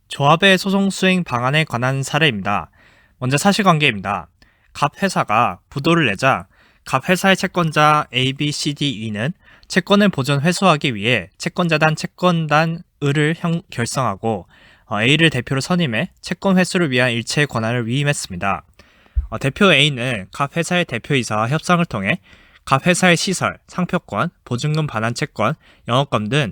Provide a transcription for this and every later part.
조합의 소송 수행 방안에 관한 사례입니다. 먼저 사실관계입니다. 갑 회사가 부도를 내자 갑 회사의 채권자 A, B, C, D, E는 채권을 보존 회수하기 위해 채권자단 채권단 을을 결성하고 A를 대표로 선임해 채권 회수를 위한 일체의 권한을 위임했습니다. 대표 A는 갑 회사의 대표이사와 협상을 통해 갑 회사의 시설, 상표권, 보증금 반환 채권, 영업권 등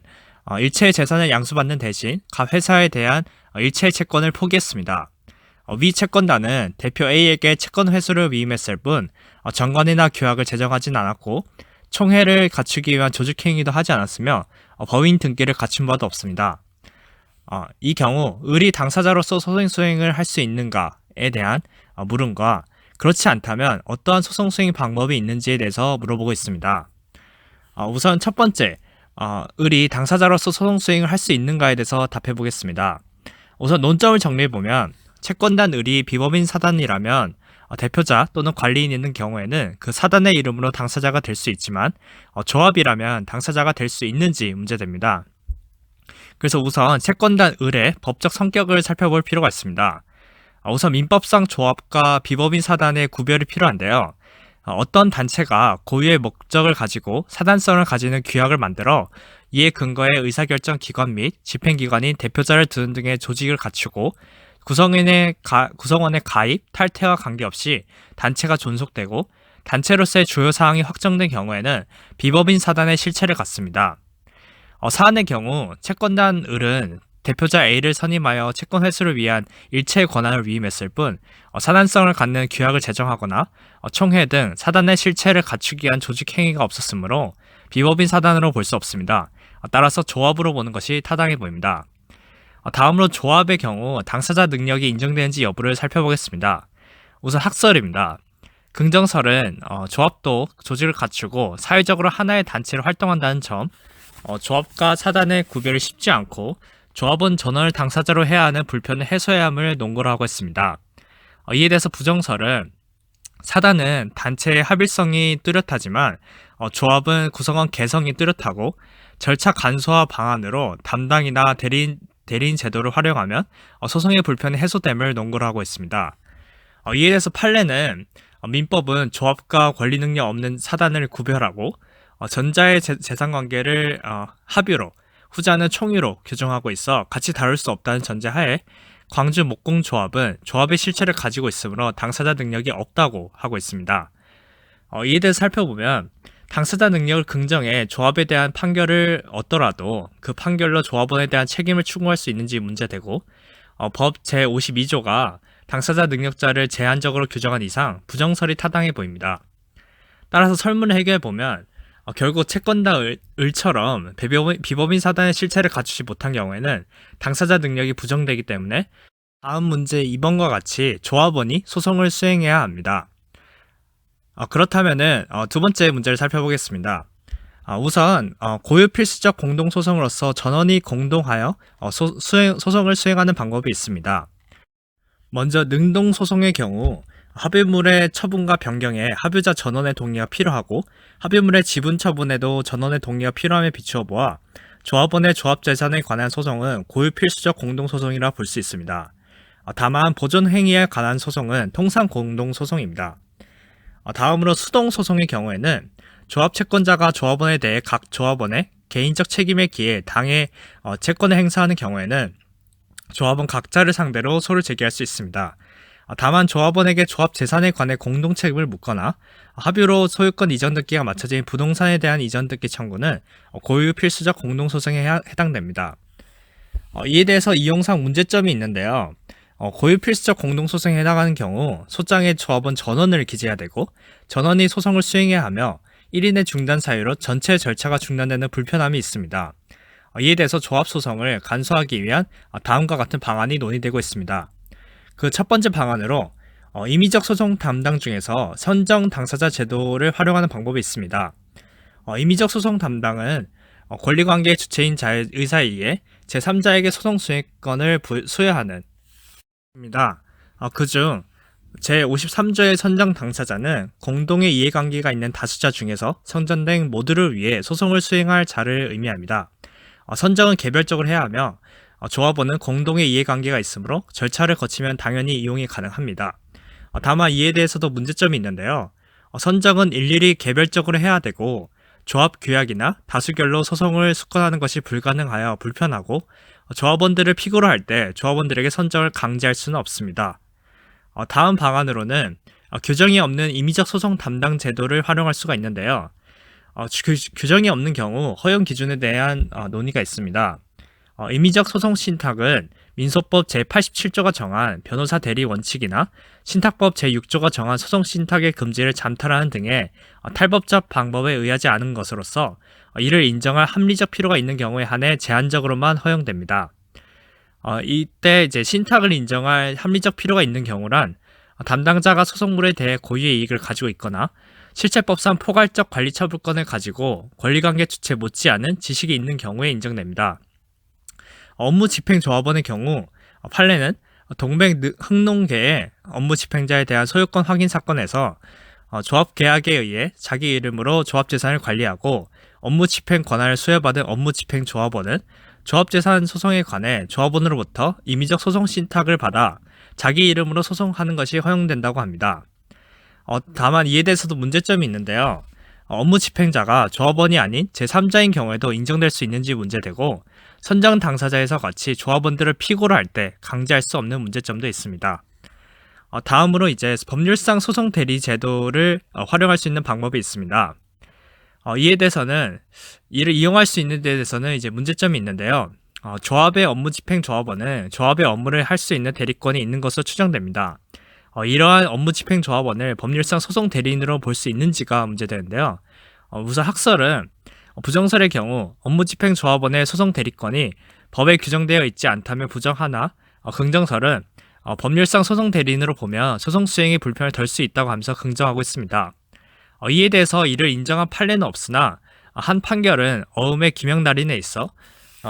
일체의 재산을 양수받는 대신 갑 회사에 대한 일체의 채권을 포기했습니다. 위 채권단은 대표 A에게 채권 회수를 위임했을 뿐 정관이나 규약을 제정하진 않았고 총회를 갖추기 위한 조직행위도 하지 않았으며 법인 등기를 갖춘 바도 없습니다. 이 경우 을이 당사자로서 소송 수행을 할 수 있는가에 대한 물음과 그렇지 않다면 어떠한 소송 수행 방법이 있는지에 대해서 물어보고 있습니다. 우선 첫 번째, 을이 당사자로서 소송 수행을 할 수 있는가에 대해서 답해 보겠습니다. 우선 논점을 정리해보면 채권단 을이 비법인 사단이라면 대표자 또는 관리인이 있는 경우에는 그 사단의 이름으로 당사자가 될 수 있지만 조합이라면 당사자가 될 수 있는지 문제됩니다. 그래서 우선 채권단 을의 법적 성격을 살펴볼 필요가 있습니다. 우선 민법상 조합과 비법인 사단의 구별이 필요한데요. 어떤 단체가 고유의 목적을 가지고 사단성을 가지는 규약을 만들어 이에 근거해 의사결정 기관 및 집행기관인 대표자를 두는 등의 조직을 갖추고 구성원의 가입, 탈퇴와 관계없이 단체가 존속되고 단체로서의 주요 사항이 확정된 경우에는 비법인 사단의 실체를 갖습니다. 사안의 경우 채권단 을은 대표자 A를 선임하여 채권 회수를 위한 일체의 권한을 위임했을 뿐 사단성을 갖는 규약을 제정하거나 총회 등 사단의 실체를 갖추기 위한 조직 행위가 없었으므로 비법인 사단으로 볼 수 없습니다. 따라서 조합으로 보는 것이 타당해 보입니다. 다음으로 조합의 경우 당사자 능력이 인정되는지 여부를 살펴보겠습니다. 우선 학설입니다. 긍정설은 조합도 조직을 갖추고 사회적으로 하나의 단체로 활동한다는 점, 조합과 사단의 구별이 쉽지 않고 조합은 전원을 당사자로 해야 하는 불편을 해소해야 함을 논거로 하고 있습니다. 이에 대해서 부정설은 사단은 단체의 합일성이 뚜렷하지만 조합은 구성원 개성이 뚜렷하고 절차 간소화 방안으로 담당이나 대리인 제도를 활용하면 소송의 불편이 해소됨을 논거로 하고 있습니다. 이에 대해서 판례는 민법은 조합과 권리 능력 없는 사단을 구별하고 전자의 재산관계를 합의로 후자는 총유로 규정하고 있어 같이 다룰 수 없다는 전제하에 광주 목공조합은 조합의 실체를 가지고 있으므로 당사자 능력이 없다고 하고 있습니다. 이에 대해서 살펴보면 당사자 능력을 긍정해 조합에 대한 판결을 얻더라도 그 판결로 조합원에 대한 책임을 추궁할 수 있는지 문제되고 법 제52조가 당사자 능력자를 제한적으로 규정한 이상 부정설이 타당해 보입니다. 따라서 설문을 해결해보면 결국 채권단 을처럼 비법인 사단의 실체를 갖추지 못한 경우에는 당사자 능력이 부정되기 때문에 다음 문제 2번과 같이 조합원이 소송을 수행해야 합니다. 그렇다면은 두 번째 문제를 살펴보겠습니다. 우선 고유 필수적 공동소송으로서 전원이 공동하여 소송을 수행하는 방법이 있습니다. 먼저 능동소송의 경우 합의물의 처분과 변경에 합의자 전원의 동의가 필요하고 합의물의 지분 처분에도 전원의 동의가 필요함에 비추어 보아 조합원의 조합재산에 관한 소송은 고유 필수적 공동소송이라 볼 수 있습니다. 다만 보존 행위에 관한 소송은 통상 공동소송입니다. 다음으로 수동소송의 경우에는 조합 채권자가 조합원에 대해 각 조합원의 개인적 책임에 기해 당해 채권을 행사하는 경우에는 조합원 각자를 상대로 소를 제기할 수 있습니다. 다만 조합원에게 조합 재산에 관해 공동 책임을 묻거나 합의로 소유권 이전 등기가 마쳐진 부동산에 대한 이전 등기 청구는 고유 필수적 공동소송에 해당됩니다. 이에 대해서 이용상 문제점이 있는데요. 고유 필수적 공동소송에 해당하는 경우 소장의 조합원 전원을 기재해야 되고 전원이 소송을 수행해야 하며 1인의 중단 사유로 전체 절차가 중단되는 불편함이 있습니다. 이에 대해서 조합소송을 간소화하기 위한 다음과 같은 방안이 논의되고 있습니다. 그 첫 번째 방안으로 임의적 소송 담당 중에서 선정 당사자 제도를 활용하는 방법이 있습니다. 임의적 소송 담당은 권리관계의 주체인 자의 의사에 의해 제3자에게 소송 수행권을 수여하는 입니다. 그중 제53조의 선정 당사자는 공동의 이해관계가 있는 다수자 중에서 선정된 모두를 위해 소송을 수행할 자를 의미합니다. 선정은 개별적으로 해야 하며 조합원은 공동의 이해관계가 있으므로 절차를 거치면 당연히 이용이 가능합니다. 다만 이에 대해서도 문제점이 있는데요. 선정은 일일이 개별적으로 해야 되고 조합 규약이나 다수결로 소송을 수권하는 것이 불가능하여 불편하고 조합원들을 피고로 할 때 조합원들에게 선정을 강제할 수는 없습니다. 다음 방안으로는 규정이 없는 임의적 소송 담당 제도를 활용할 수가 있는데요. 규정이 없는 경우 허용 기준에 대한 논의가 있습니다. 임의적 소송 신탁은 민소법 제87조가 정한 변호사 대리 원칙이나 신탁법 제6조가 정한 소송 신탁의 금지를 잠탈하는 등의 탈법적 방법에 의하지 않은 것으로서 이를 인정할 합리적 필요가 있는 경우에 한해 제한적으로만 허용됩니다. 이때 이제 신탁을 인정할 합리적 필요가 있는 경우란 담당자가 소송물에 대해 고유의 이익을 가지고 있거나 실체법상 포괄적 관리 처분권을 가지고 권리관계 주체 못지않은 지식이 있는 경우에 인정됩니다. 업무 집행 조합원의 경우 판례는 동백 흑농계의 업무 집행자에 대한 소유권 확인 사건에서 조합 계약에 의해 자기 이름으로 조합 재산을 관리하고 업무 집행 권한을 수여받은 업무 집행 조합원은 조합 재산 소송에 관해 조합원으로부터 임의적 소송 신탁을 받아 자기 이름으로 소송하는 것이 허용된다고 합니다. 다만 이에 대해서도 문제점이 있는데요. 업무 집행자가 조합원이 아닌 제3자인 경우에도 인정될 수 있는지 문제되고 선정 당사자에서 같이 조합원들을 피고로 할 때 강제할 수 없는 문제점도 있습니다. 다음으로 이제 법률상 소송 대리 제도를 활용할 수 있는 방법이 있습니다. 이에 대해서는 이를 이용할 수 있는 데 대해서는 이제 문제점이 있는데요. 조합의 업무 집행 조합원은 조합의 업무를 할 수 있는 대리권이 있는 것으로 추정됩니다. 이러한 업무 집행 조합원을 법률상 소송 대리인으로 볼 수 있는지가 문제되는데요. 우선 학설은 부정설의 경우 업무 집행 조합원의 소송 대리권이 법에 규정되어 있지 않다면 부정하나 긍정설은 법률상 소송 대리인으로 보면 소송 수행에 불편을 덜 수 있다고 하면서 긍정하고 있습니다. 이에 대해서 이를 인정한 판례는 없으나 한 판결은 어음의 기명날인에 있어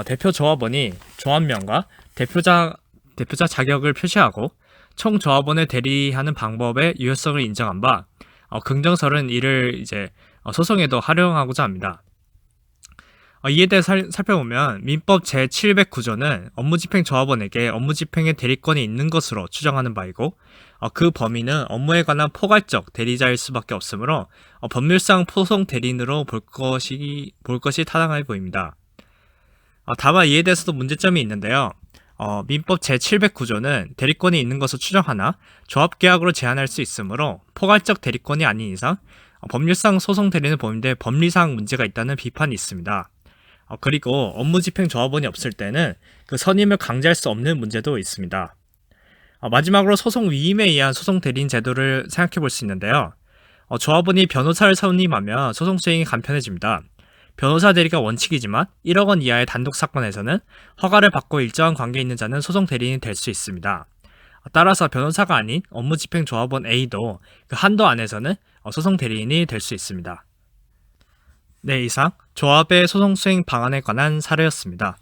대표 조합원이 조합명과 대표자 자격을 표시하고 총 조합원을 대리하는 방법의 유효성을 인정한 바 긍정설은 이를 이제 소송에도 활용하고자 합니다. 이에 대해 살펴보면 민법 제709조는 업무집행 조합원에게 업무집행의 대리권이 있는 것으로 추정하는 바이고 그 범위는 업무에 관한 포괄적 대리자일 수밖에 없으므로 법률상 소송 대리인으로 볼 것이 타당해 보입니다. 다만 이에 대해서도 문제점이 있는데요. 민법 제709조는 대리권이 있는 것으로 추정하나 조합계약으로 제한할 수 있으므로 포괄적 대리권이 아닌 이상 법률상 소송 대리는 범위인데 법리상 문제가 있다는 비판이 있습니다. 그리고 업무집행 조합원이 없을 때는 그 선임을 강제할 수 없는 문제도 있습니다. 마지막으로 소송 위임에 의한 소송 대리인 제도를 생각해 볼 수 있는데요. 조합원이 변호사를 선임하면 소송 수행이 간편해집니다. 변호사 대리가 원칙이지만 1억 원 이하의 단독 사건에서는 허가를 받고 일정한 관계에 있는 자는 소송 대리인이 될 수 있습니다. 따라서 변호사가 아닌 업무집행 조합원 A도 그 한도 안에서는 소송 대리인이 될 수 있습니다. 네, 이상 조합의 소송 수행 방안에 관한 사례였습니다.